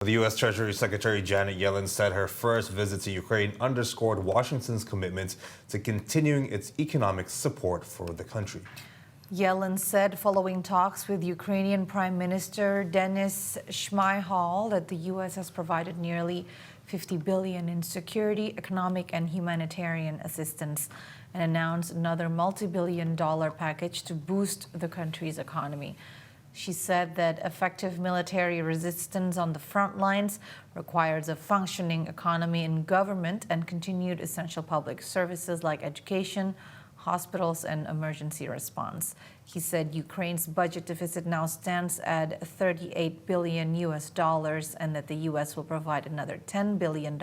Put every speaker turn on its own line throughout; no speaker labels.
The U.S. Treasury Secretary Janet Yellen said her first visit to Ukraine underscored Washington's commitment to continuing its economic support for the country.
Yellen said following talks with Ukrainian Prime Minister Denis Shmyhal that the U.S. has provided nearly $50 billion in security, economic, and humanitarian assistance and announced another multi-billion-dollar package to boost the country's economy. She said that effective military resistance on the front lines requires a functioning economy and government and continued essential public services like education, hospitals, and emergency response. He said Ukraine's budget deficit now stands at $38 billion and that the U.S. will provide another $10 billion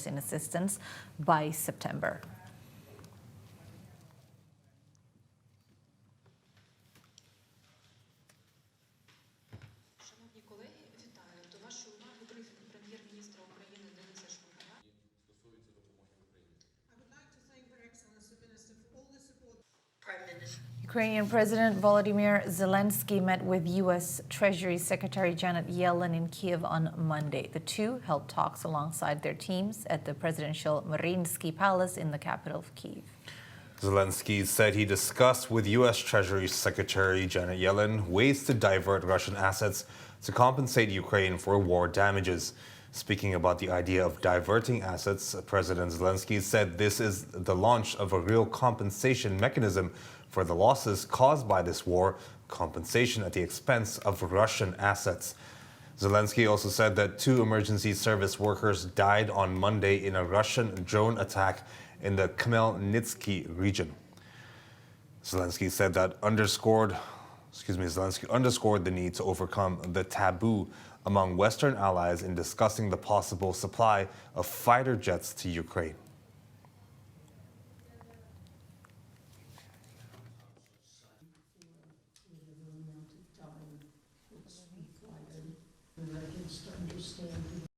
in assistance by September.
Шановні колеги, вітаю. До вашої уваги брифінг прем'єр-міністра України Дениса Шмигаля. Стосується допомоги Україні. I would like to thank Her Excellency Minister for all the support. Prime Minister.
Ukrainian President Volodymyr Zelenskyy met with U.S. Treasury Secretary Janet Yellen in Kyiv on Monday. The two held talks alongside their teams at the presidential Mariinsky Palace in the capital of Kyiv.
Zelenskyy said he discussed with U.S. Treasury Secretary Janet Yellen ways to divert Russian assets to compensate Ukraine for war damages. Speaking about the idea of diverting assets, President Zelenskyy said this is the launch of a real compensation mechanism for the losses caused by this war, compensation at the expense of Russian assets. Zelenskyy also said that 2 emergency service workers died on Monday in a Russian drone attack in the Khmelnytsky region. Zelenskyy said that underscored the need to overcome the taboo among Western allies in discussing the possible supply of fighter jets to Ukraine.
Americans to understand